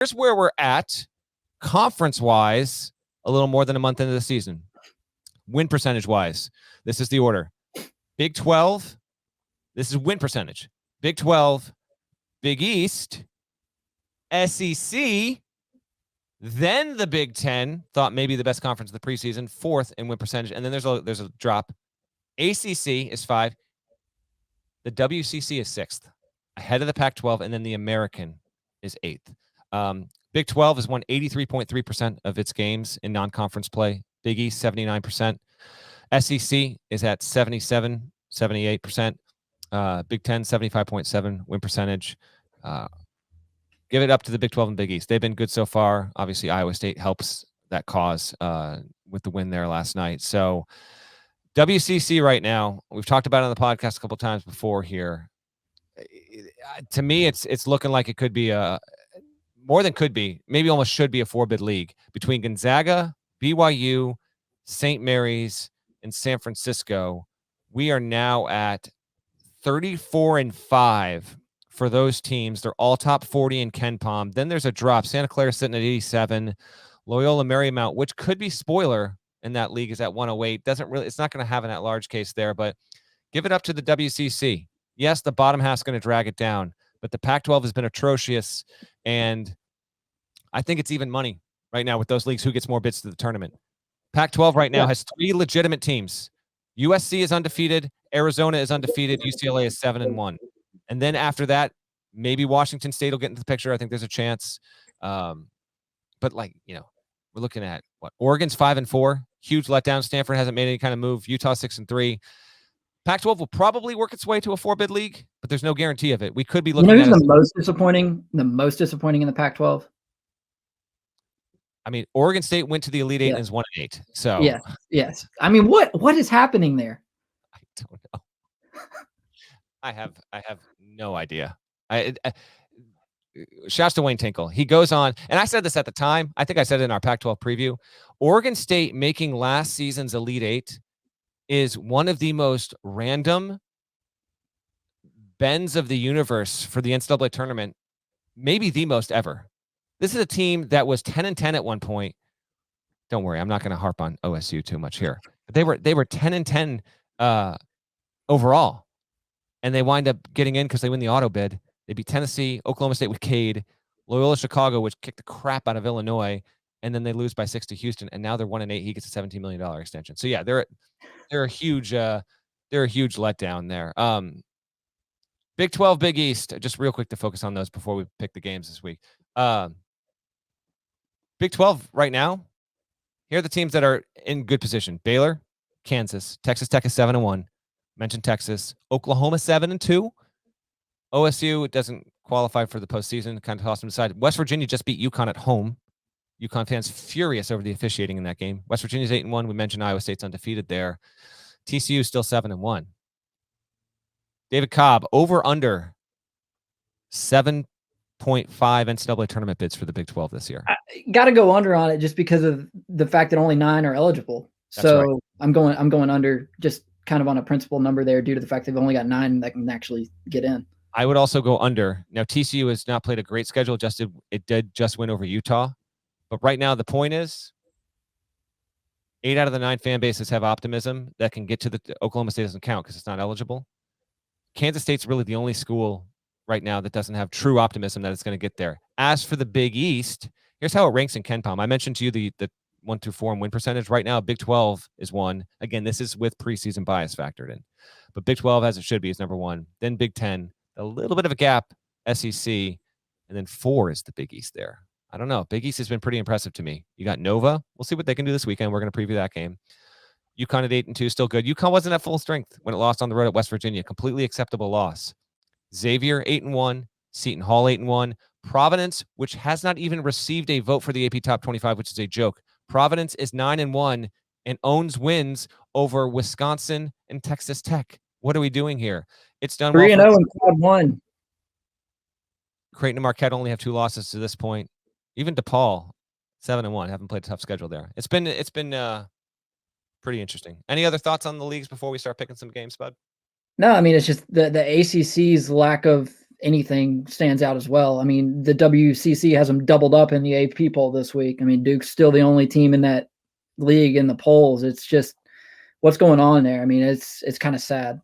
here's where we're at conference-wise a little more than a month into the season. Win percentage-wise, this is the order. Big 12, this is win percentage. Big 12, Big East, SEC, then the Big 10, thought maybe the best conference of the preseason, fourth in win percentage, and then there's a drop. ACC is 5. The WCC is 6th, ahead of the Pac-12, and then the American is 8th. Big 12 has won 83.3% of its games in non-conference play. Big East, 79%. SEC is at 77, 78%. Big 10, 75.7 win percentage. Give it up to the Big 12 and Big East. They've been good so far. Obviously, Iowa State helps that cause with the win there last night. So WCC right now, we've talked about it on the podcast a couple of times before here. To me, it's looking like it could be more than could be, maybe almost should be a 4-bid league between Gonzaga, BYU, St. Mary's, and San Francisco. We are now at 34-5 for those teams. They're all top 40 in KenPom. Then there's a drop. Santa Clara sitting at 87. Loyola Marymount, which could be spoiler in that league, is at 108. It's not going to have an at-large case there, but give it up to the WCC. Yes, the bottom half's going to drag it down, but the Pac-12 has been atrocious, and I think it's even money right now with those leagues who gets more bids to the tournament. Pac-12 right now has 3 legitimate teams. USC is undefeated. Arizona is undefeated. UCLA is 7-1. And then after that, maybe Washington State will get into the picture. I think there's a chance. But we're looking at what? Oregon's 5-4. Huge letdown. Stanford hasn't made any kind of move. Utah 6-3. Pac-12 will probably work its way to a 4-bid league, but there's no guarantee of it. We could be looking at the most disappointing in the Pac-12. I mean, Oregon State went to the Elite Eight and is 1-8. So yes. I mean, what is happening there? I don't know. I have no idea. Shouts to Wayne Tinkle. He goes on, and I said this at the time. I think I said it in our Pac-12 preview. Oregon State making last season's Elite Eight is one of the most random bends of the universe for the NCAA tournament, maybe the most ever. This is a team that was 10-10 at one point. Don't worry, I'm not going to harp on OSU too much here. But they were 10-10 overall, and they wind up getting in because they win the auto bid. They beat Tennessee, Oklahoma State with Cade, Loyola Chicago, which kicked the crap out of Illinois, and then they lose by 6 to Houston, and now they're 1-8. He gets a $17 million extension. So yeah, they're a huge letdown there. Big 12, Big East. Just real quick to focus on those before we pick the games this week. Big 12 right now, here are the teams that are in good position. Baylor, Kansas, Texas Tech is 7-1. Mentioned Texas. Oklahoma 7-2. OSU doesn't qualify for the postseason. Kind of tossed them aside. West Virginia just beat UConn at home. UConn fans furious over the officiating in that game. West Virginia's 8-1. We mentioned Iowa State's undefeated there. TCU still 7-1. David Cobb, over under 7.5 NCAA tournament bids for the Big 12 this year. Got to go under on it just because of the fact that only 9 are eligible. That's so right. I'm going under just kind of on a principal number there due to the fact they've only got 9 that can actually get in. I would also go under. Now, TCU has not played a great schedule. It did just win over Utah. But right now, the point is 8 out of the 9 fan bases have optimism that can get to the Oklahoma State doesn't count because it's not eligible. Kansas State's really the only school right now that doesn't have true optimism that it's going to get there. As for the Big East, here's how it ranks in KenPom. I mentioned to you the 1 through 4 in win percentage. Right now, Big 12 is 1. Again, this is with preseason bias factored in. But Big 12, as it should be, is number 1. Then Big 10, a little bit of a gap, SEC. And then 4 is the Big East there. I don't know. Big East has been pretty impressive to me. You got Nova. We'll see what they can do this weekend. We're going to preview that game. UConn at 8-2, still good. UConn wasn't at full strength when it lost on the road at West Virginia. Completely acceptable loss. Xavier 8-1. Seton Hall 8-1. Providence, which has not even received a vote for the AP Top 25, which is a joke. Providence is 9-1 and owns wins over Wisconsin and Texas Tech. What are we doing here? It's done 3-0 well in Quad 1. Creighton and Marquette only have 2 losses to this point. Even DePaul 7-1. Haven't played a tough schedule there. It's been pretty interesting. Any other thoughts on the leagues before we start picking some games, Bud? No, I mean, it's just the ACC's lack of anything stands out as well. I mean, the WCC has them doubled up in the AP poll this week. I mean, Duke's still the only team in that league in the polls. It's just what's going on there. I mean, it's kind of sad.